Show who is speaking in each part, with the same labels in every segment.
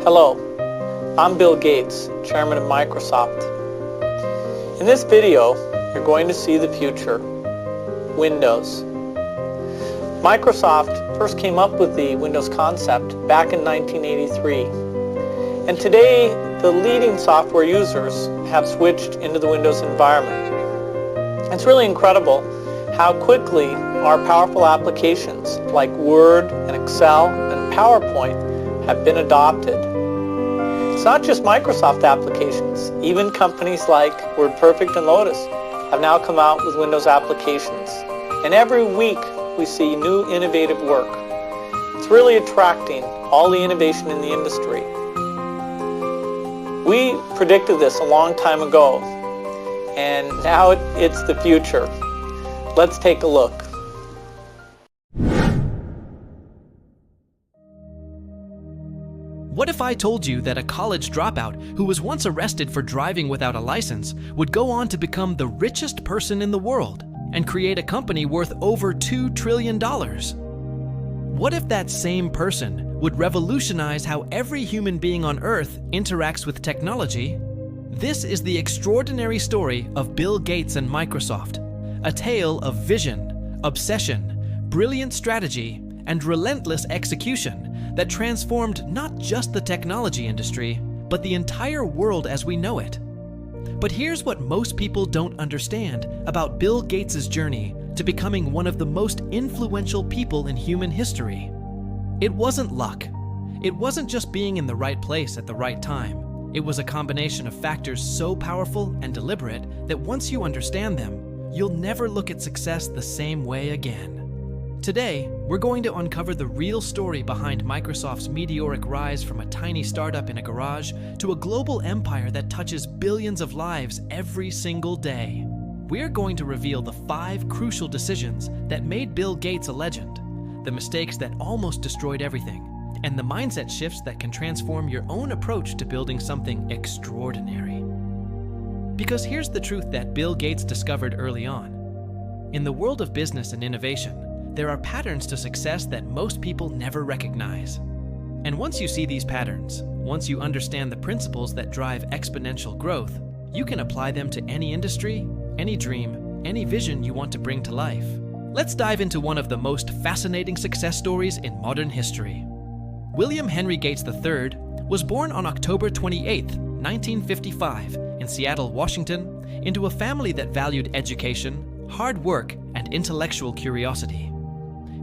Speaker 1: Hello, I'm Bill Gates, Chairman of Microsoft. In this video, you're going to see the future, Windows. Microsoft first came up with the Windows concept back in 1983. And today, the leading software users have switched into the Windows environment. It's really incredible how quickly our powerful applications like Word and Excel and PowerPoint have been adopted. It's not just Microsoft applications. Even companies like WordPerfect and Lotus have now come out with Windows applications. And every week we see new innovative work. It's really attracting all the innovation in the industry. We predicted this a long time ago, and now it's the future. Let's take a look.
Speaker 2: What if I told you that a college dropout who was once arrested for driving without a license would go on to become the richest person in the world and create a company worth over $2 trillion? What if that same person would revolutionize how every human being on Earth interacts with technology? This is the extraordinary story of Bill Gates and Microsoft, a tale of vision, obsession, brilliant strategy, and relentless execution that transformed not just the technology industry, but the entire world as we know it. But here's what most people don't understand about Bill Gates' journey to becoming one of the most influential people in human history. It wasn't luck. It wasn't just being in the right place at the right time. It was a combination of factors so powerful and deliberate that once you understand them, you'll never look at success the same way again. Today, we're going to uncover the real story behind Microsoft's meteoric rise from a tiny startup in a garage to a global empire that touches billions of lives every single day. We're going to reveal the 5 crucial decisions that made Bill Gates a legend, the mistakes that almost destroyed everything, and the mindset shifts that can transform your own approach to building something extraordinary. Because here's the truth that Bill Gates discovered early on. In the world of business and innovation, there are patterns to success that most people never recognize. And once you see these patterns, once you understand the principles that drive exponential growth, you can apply them to any industry, any dream, any vision you want to bring to life. Let's dive into one of the most fascinating success stories in modern history. William Henry Gates III was born on October 28, 1955, in Seattle, Washington, into a family that valued education, hard work, and intellectual curiosity.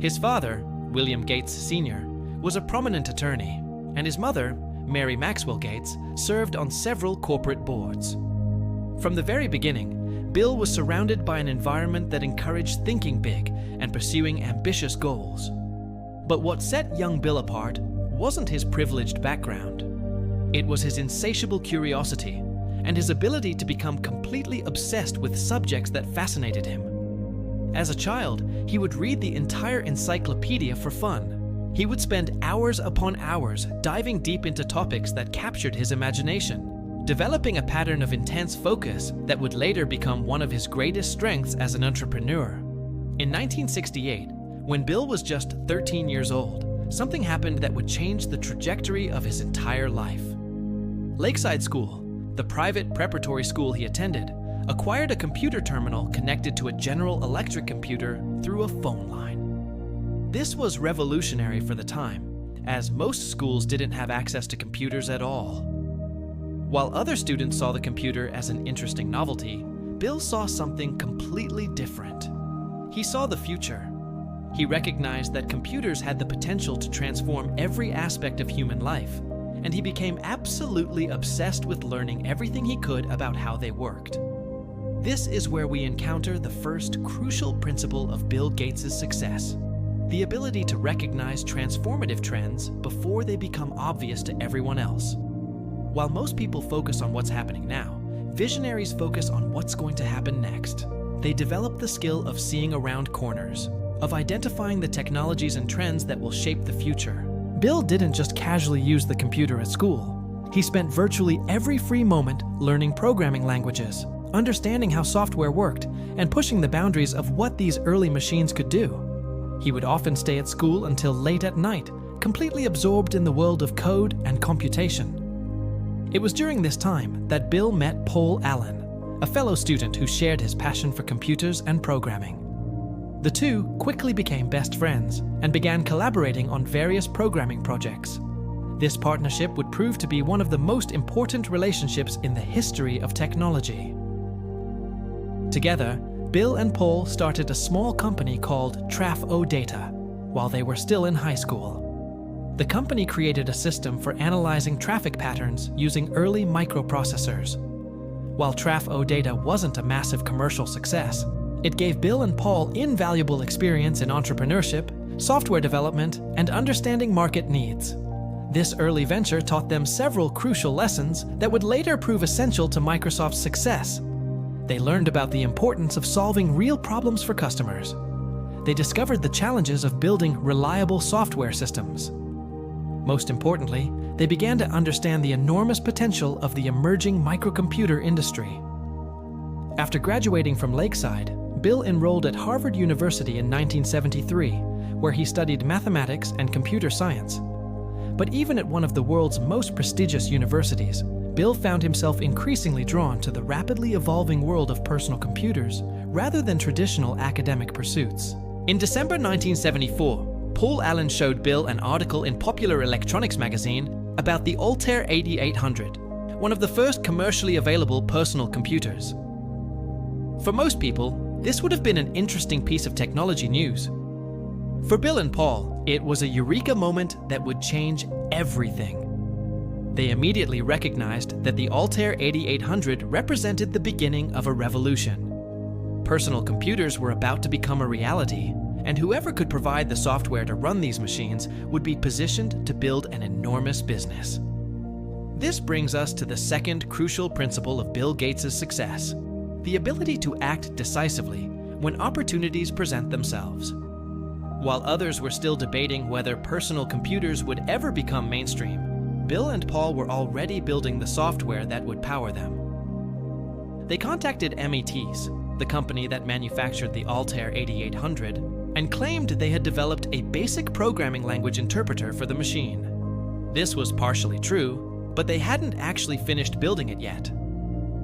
Speaker 2: His father, William Gates Sr., was a prominent attorney, and his mother, Mary Maxwell Gates, served on several corporate boards. From the very beginning, Bill was surrounded by an environment that encouraged thinking big and pursuing ambitious goals. But what set young Bill apart wasn't his privileged background. It was his insatiable curiosity and his ability to become completely obsessed with subjects that fascinated him. As a child, he would read the entire encyclopedia for fun. He would spend hours upon hours diving deep into topics that captured his imagination, developing a pattern of intense focus that would later become one of his greatest strengths as an entrepreneur. In 1968, when Bill was just 13 years old, something happened that would change the trajectory of his entire life. Lakeside School, the private preparatory school he attended, acquired a computer terminal connected to a General Electric computer through a phone line. This was revolutionary for the time, as most schools didn't have access to computers at all. While other students saw the computer as an interesting novelty, Bill saw something completely different. He saw the future. He recognized that computers had the potential to transform every aspect of human life, and he became absolutely obsessed with learning everything he could about how they worked. This is where we encounter the first crucial principle of Bill Gates' success, the ability to recognize transformative trends before they become obvious to everyone else. While most people focus on what's happening now, visionaries focus on what's going to happen next. They develop the skill of seeing around corners, of identifying the technologies and trends that will shape the future. Bill didn't just casually use the computer at school. He spent virtually every free moment learning programming languages, understanding how software worked, and pushing the boundaries of what these early machines could do. He would often stay at school until late at night, completely absorbed in the world of code and computation. It was during this time that Bill met Paul Allen, a fellow student who shared his passion for computers and programming. The two quickly became best friends and began collaborating on various programming projects. This partnership would prove to be one of the most important relationships in the history of technology. Together, Bill and Paul started a small company called Traf-O-Data while they were still in high school. The company created a system for analyzing traffic patterns using early microprocessors. While Traf-O-Data wasn't a massive commercial success, it gave Bill and Paul invaluable experience in entrepreneurship, software development, and understanding market needs. This early venture taught them several crucial lessons that would later prove essential to Microsoft's success. They learned about the importance of solving real problems for customers. They discovered the challenges of building reliable software systems. Most importantly, they began to understand the enormous potential of the emerging microcomputer industry. After graduating from Lakeside, Bill enrolled at Harvard University in 1973, where he studied mathematics and computer science. But even at one of the world's most prestigious universities, Bill found himself increasingly drawn to the rapidly evolving world of personal computers rather than traditional academic pursuits. In December 1974, Paul Allen showed Bill an article in Popular Electronics magazine about the Altair 8800, one of the first commercially available personal computers. For most people, this would have been an interesting piece of technology news. For Bill and Paul, it was a eureka moment that would change everything. They immediately recognized that the Altair 8800 represented the beginning of a revolution. Personal computers were about to become a reality, and whoever could provide the software to run these machines would be positioned to build an enormous business. This brings us to the second crucial principle of Bill Gates' success: the ability to act decisively when opportunities present themselves. While others were still debating whether personal computers would ever become mainstream, Bill and Paul were already building the software that would power them. They contacted METs, the company that manufactured the Altair 8800, and claimed they had developed a basic programming language interpreter for the machine. This was partially true, but they hadn't actually finished building it yet.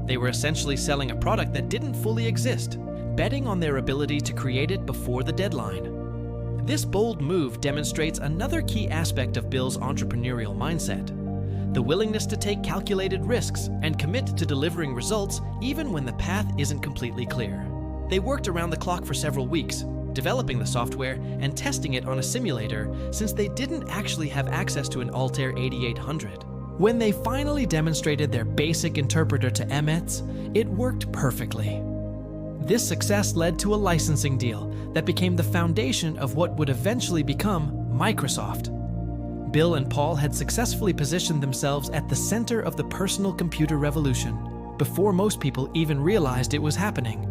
Speaker 2: They were essentially selling a product that didn't fully exist, betting on their ability to create it before the deadline. This bold move demonstrates another key aspect of Bill's entrepreneurial mindset: the willingness to take calculated risks and commit to delivering results even when the path isn't completely clear. They worked around the clock for several weeks, developing the software and testing it on a simulator, since they didn't actually have access to an Altair 8800. When they finally demonstrated their basic interpreter to METs, it worked perfectly. This success led to a licensing deal that became the foundation of what would eventually become Microsoft. Bill and Paul had successfully positioned themselves at the center of the personal computer revolution before most people even realized it was happening.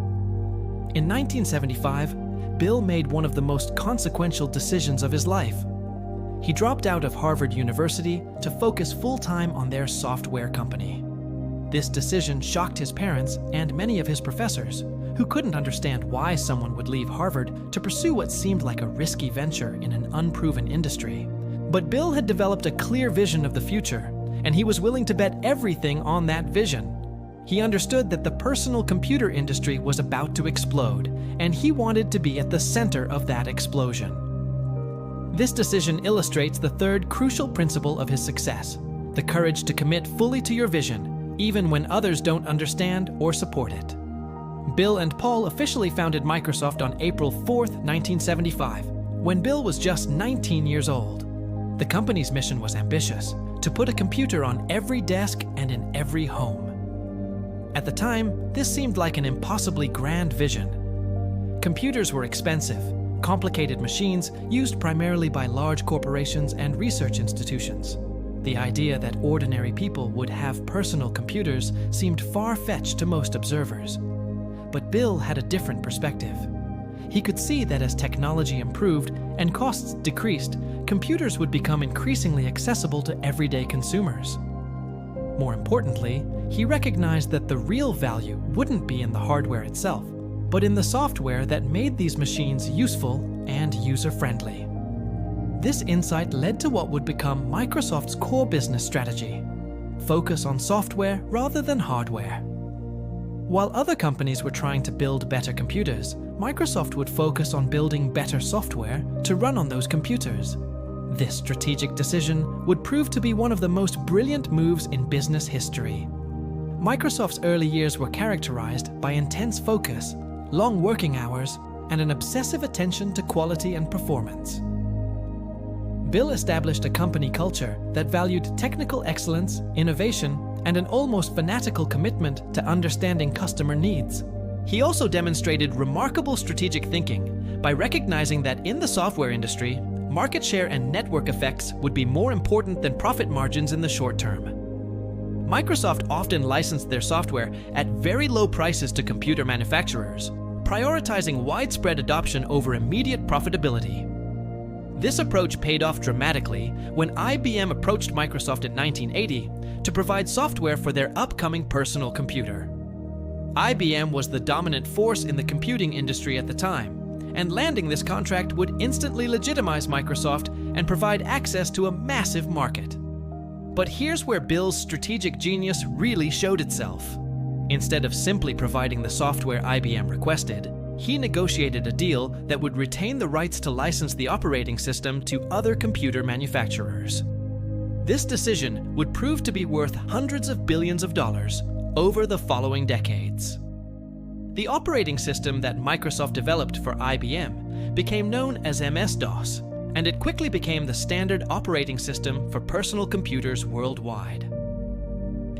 Speaker 2: In 1975, Bill made one of the most consequential decisions of his life. He dropped out of Harvard University to focus full-time on their software company. This decision shocked his parents and many of his professors, who couldn't understand why someone would leave Harvard to pursue what seemed like a risky venture in an unproven industry. But Bill had developed a clear vision of the future, and he was willing to bet everything on that vision. He understood that the personal computer industry was about to explode, and he wanted to be at the center of that explosion. This decision illustrates the third crucial principle of his success: the courage to commit fully to your vision, even when others don't understand or support it. Bill and Paul officially founded Microsoft on April 4, 1975, when Bill was just 19 years old. The company's mission was ambitious: to put a computer on every desk and in every home. At the time, this seemed like an impossibly grand vision. Computers were expensive, complicated machines used primarily by large corporations and research institutions. The idea that ordinary people would have personal computers seemed far-fetched to most observers. But Bill had a different perspective. He could see that as technology improved and costs decreased, computers would become increasingly accessible to everyday consumers. More importantly, he recognized that the real value wouldn't be in the hardware itself, but in the software that made these machines useful and user-friendly. This insight led to what would become Microsoft's core business strategy: focus on software rather than hardware. While other companies were trying to build better computers, Microsoft would focus on building better software to run on those computers. This strategic decision would prove to be one of the most brilliant moves in business history. Microsoft's early years were characterized by intense focus, long working hours, and an obsessive attention to quality and performance. Bill established a company culture that valued technical excellence, innovation, and an almost fanatical commitment to understanding customer needs. He also demonstrated remarkable strategic thinking by recognizing that in the software industry, market share and network effects would be more important than profit margins in the short term. Microsoft often licensed their software at very low prices to computer manufacturers, prioritizing widespread adoption over immediate profitability. This approach paid off dramatically when IBM approached Microsoft in 1980 to provide software for their upcoming personal computer. IBM was the dominant force in the computing industry at the time, and landing this contract would instantly legitimize Microsoft and provide access to a massive market. But here's where Bill's strategic genius really showed itself. Instead of simply providing the software IBM requested, he negotiated a deal that would retain the rights to license the operating system to other computer manufacturers. This decision would prove to be worth hundreds of billions of dollars over the following decades. The operating system that Microsoft developed for IBM became known as MS-DOS, and it quickly became the standard operating system for personal computers worldwide.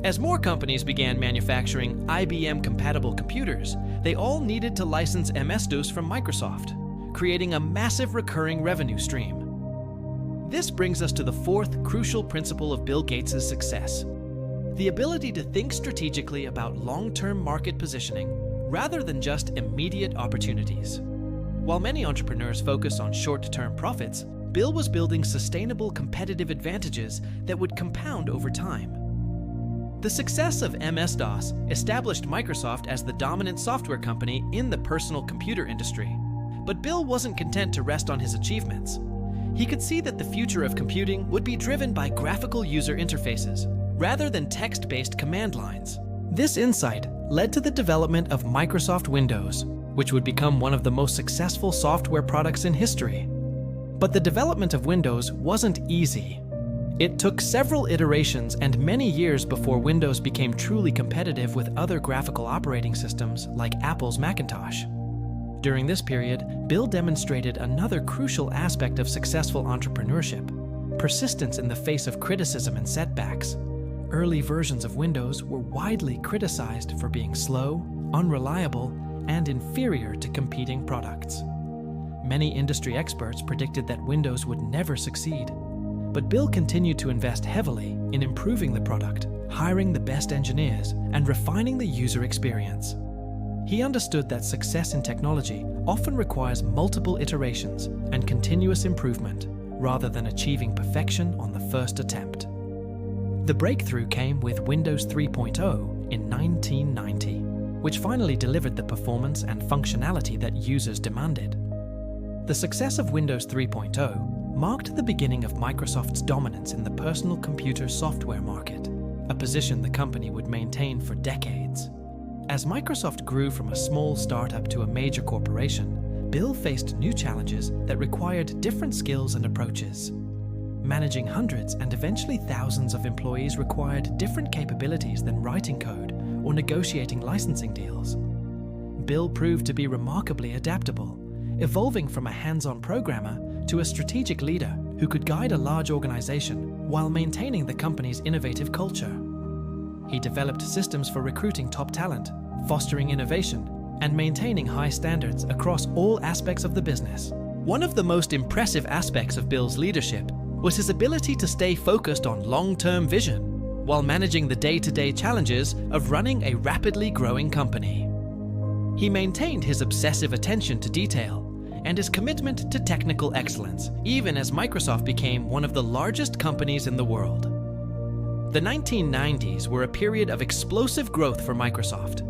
Speaker 2: As more companies began manufacturing IBM-compatible computers, they all needed to license MS-DOS from Microsoft, creating a massive recurring revenue stream. This brings us to the fourth crucial principle of Bill Gates' success: the ability to think strategically about long-term market positioning rather than just immediate opportunities. While many entrepreneurs focus on short-term profits, Bill was building sustainable competitive advantages that would compound over time. The success of MS-DOS established Microsoft as the dominant software company in the personal computer industry. But Bill wasn't content to rest on his achievements. He could see that the future of computing would be driven by graphical user interfaces, rather than text-based command lines. This insight led to the development of Microsoft Windows, which would become one of the most successful software products in history. But the development of Windows wasn't easy. It took several iterations and many years before Windows became truly competitive with other graphical operating systems like Apple's Macintosh. During this period, Bill demonstrated another crucial aspect of successful entrepreneurship: persistence in the face of criticism and setbacks. Early versions of Windows were widely criticized for being slow, unreliable, and inferior to competing products. Many industry experts predicted that Windows would never succeed. But Bill continued to invest heavily in improving the product, hiring the best engineers, and refining the user experience. He understood that success in technology often requires multiple iterations and continuous improvement, rather than achieving perfection on the first attempt. The breakthrough came with Windows 3.0 in 1990, which finally delivered the performance and functionality that users demanded. The success of Windows 3.0 marked the beginning of Microsoft's dominance in the personal computer software market, a position the company would maintain for decades. As Microsoft grew from a small startup to a major corporation, Bill faced new challenges that required different skills and approaches. Managing hundreds and eventually thousands of employees required different capabilities than writing code or negotiating licensing deals. Bill proved to be remarkably adaptable, evolving from a hands-on programmer to a strategic leader who could guide a large organization while maintaining the company's innovative culture. He developed systems for recruiting top talent, fostering innovation, and maintaining high standards across all aspects of the business. One of the most impressive aspects of Bill's leadership was his ability to stay focused on long-term vision while managing the day-to-day challenges of running a rapidly growing company. He maintained his obsessive attention to detail and his commitment to technical excellence, even as Microsoft became one of the largest companies in the world. The 1990s were a period of explosive growth for Microsoft.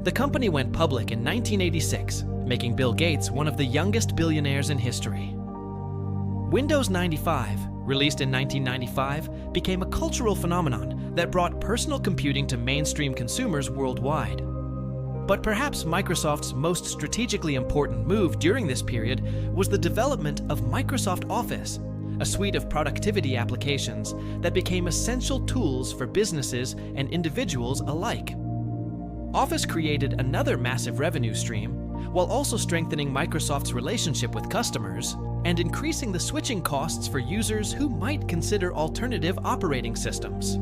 Speaker 2: The company went public in 1986, making Bill Gates one of the youngest billionaires in history. Windows 95, released in 1995, became a cultural phenomenon that brought personal computing to mainstream consumers worldwide. But perhaps Microsoft's most strategically important move during this period was the development of Microsoft Office, a suite of productivity applications that became essential tools for businesses and individuals alike. Office created another massive revenue stream, while also strengthening Microsoft's relationship with customers and increasing the switching costs for users who might consider alternative operating systems.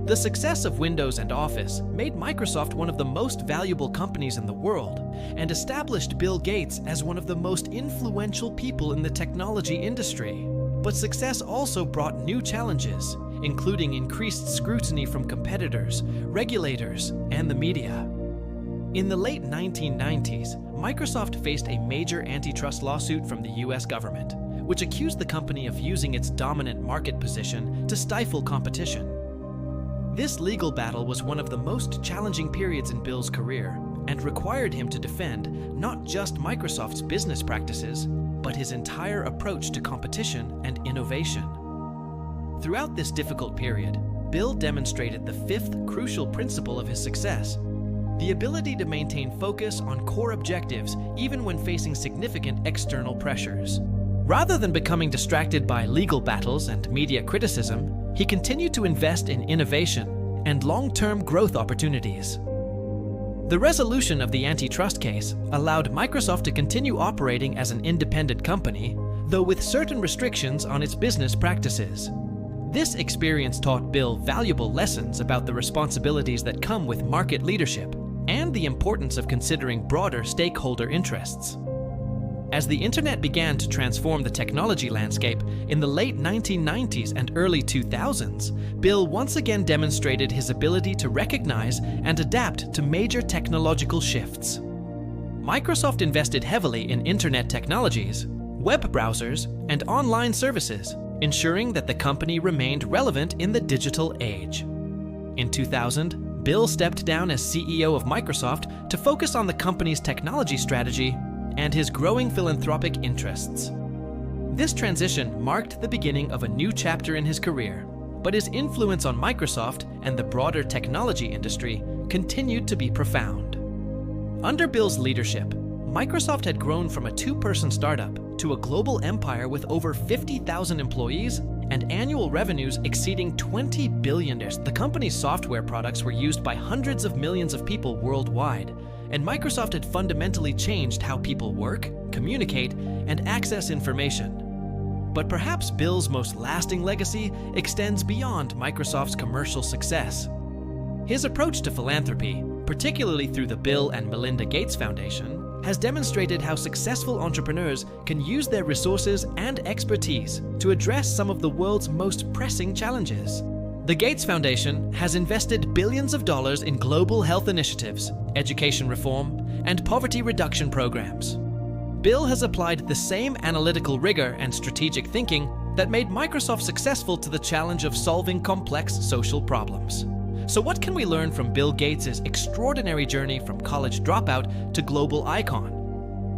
Speaker 2: The success of Windows and Office made Microsoft one of the most valuable companies in the world and established Bill Gates as one of the most influential people in the technology industry. But success also brought new challenges, including increased scrutiny from competitors, regulators, and the media. In the late 1990s, Microsoft faced a major antitrust lawsuit from the US government, which accused the company of using its dominant market position to stifle competition. This legal battle was one of the most challenging periods in Bill's career and required him to defend not just Microsoft's business practices, but his entire approach to competition and innovation. Throughout this difficult period, Bill demonstrated the fifth crucial principle of his success: the ability to maintain focus on core objectives even when facing significant external pressures. Rather than becoming distracted by legal battles and media criticism, he continued to invest in innovation and long-term growth opportunities. The resolution of the antitrust case allowed Microsoft to continue operating as an independent company, though with certain restrictions on its business practices. This experience taught Bill valuable lessons about the responsibilities that come with market leadership and the importance of considering broader stakeholder interests. As the internet began to transform the technology landscape in the late 1990s and early 2000s, Bill once again demonstrated his ability to recognize and adapt to major technological shifts. Microsoft invested heavily in internet technologies, web browsers, and online services, ensuring that the company remained relevant in the digital age. In 2000, Bill stepped down as CEO of Microsoft to focus on the company's technology strategy and his growing philanthropic interests. This transition marked the beginning of a new chapter in his career, but his influence on Microsoft and the broader technology industry continued to be profound. Under Bill's leadership, Microsoft had grown from a two-person startup to a global empire with over 50,000 employees and annual revenues exceeding $20 billion. The company's software products were used by hundreds of millions of people worldwide, and Microsoft had fundamentally changed how people work, communicate, and access information. But perhaps Bill's most lasting legacy extends beyond Microsoft's commercial success. His approach to philanthropy, particularly through the Bill and Melinda Gates Foundation, has demonstrated how successful entrepreneurs can use their resources and expertise to address some of the world's most pressing challenges. The Gates Foundation has invested billions of dollars in global health initiatives, education reform, and poverty reduction programs. Bill has applied the same analytical rigor and strategic thinking that made Microsoft successful to the challenge of solving complex social problems. So what can we learn from Bill Gates' extraordinary journey from college dropout to global icon?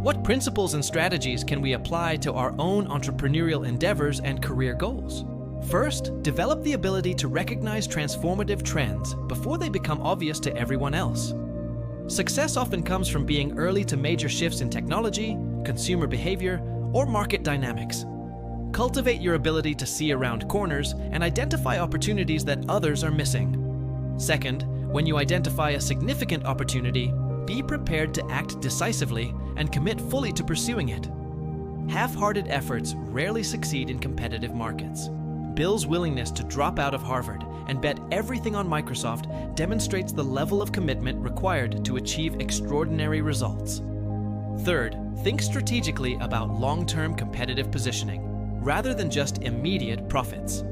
Speaker 2: What principles and strategies can we apply to our own entrepreneurial endeavors and career goals? First, develop the ability to recognize transformative trends before they become obvious to everyone else. Success often comes from being early to major shifts in technology, consumer behavior, or market dynamics. Cultivate your ability to see around corners and identify opportunities that others are missing. Second, when you identify a significant opportunity, be prepared to act decisively and commit fully to pursuing it. Half-hearted efforts rarely succeed in competitive markets. Bill's willingness to drop out of Harvard and bet everything on Microsoft demonstrates the level of commitment required to achieve extraordinary results. Third, think strategically about long-term competitive positioning, rather than just immediate profits.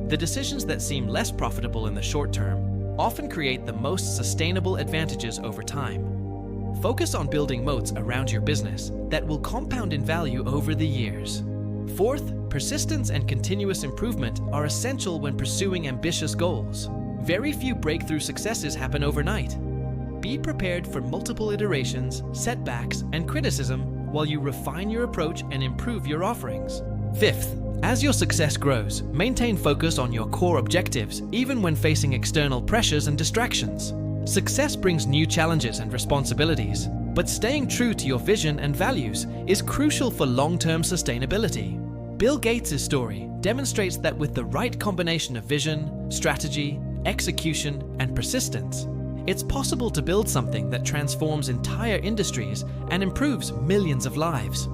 Speaker 2: The decisions that seem less profitable in the short term often create the most sustainable advantages over time. Focus on building moats around your business that will compound in value over the years. Fourth, persistence and continuous improvement are essential when pursuing ambitious goals. Very few breakthrough successes happen overnight. Be prepared for multiple iterations, setbacks, and criticism while you refine your approach and improve your offerings. Fifth, as your success grows, maintain focus on your core objectives even when facing external pressures and distractions. Success brings new challenges and responsibilities, but staying true to your vision and values is crucial for long-term sustainability. Bill Gates' story demonstrates that with the right combination of vision, strategy, execution, and persistence, it's possible to build something that transforms entire industries and improves millions of lives.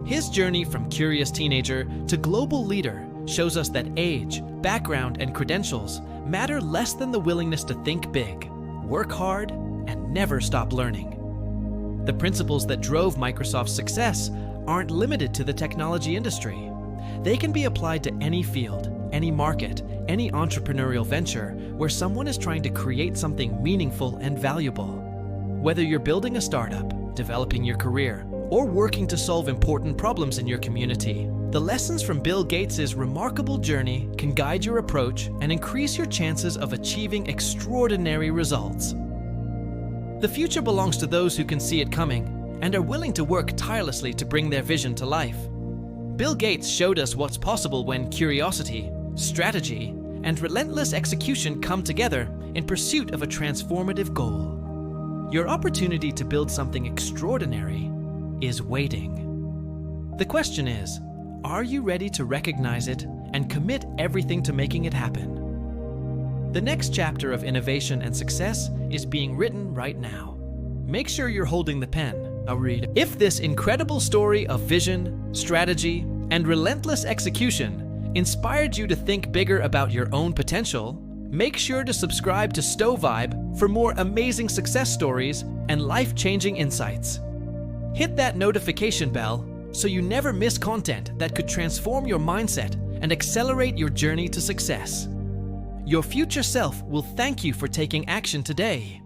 Speaker 2: His journey from curious teenager to global leader shows us that age, background, and credentials matter less than the willingness to think big, work hard, and never stop learning. The principles that drove Microsoft's success aren't limited to the technology industry. They can be applied to any field, any market, any entrepreneurial venture where someone is trying to create something meaningful and valuable. Whether you're building a startup, developing your career, or working to solve important problems in your community, the lessons from Bill Gates' remarkable journey can guide your approach and increase your chances of achieving extraordinary results. The future belongs to those who can see it coming and are willing to work tirelessly to bring their vision to life. Bill Gates showed us what's possible when curiosity, strategy, and relentless execution come together in pursuit of a transformative goal. Your opportunity to build something extraordinary is waiting. The question is, are you ready to recognize it and commit everything to making it happen? The next chapter of innovation and success is being written right now. Make sure you're holding the pen. I'll read. If this incredible story of vision, strategy, and relentless execution inspired you to think bigger about your own potential, make sure to subscribe to StoVibe for more amazing success stories and life-changing insights. Hit that notification bell so you never miss content that could transform your mindset and accelerate your journey to success. Your future self will thank you for taking action today.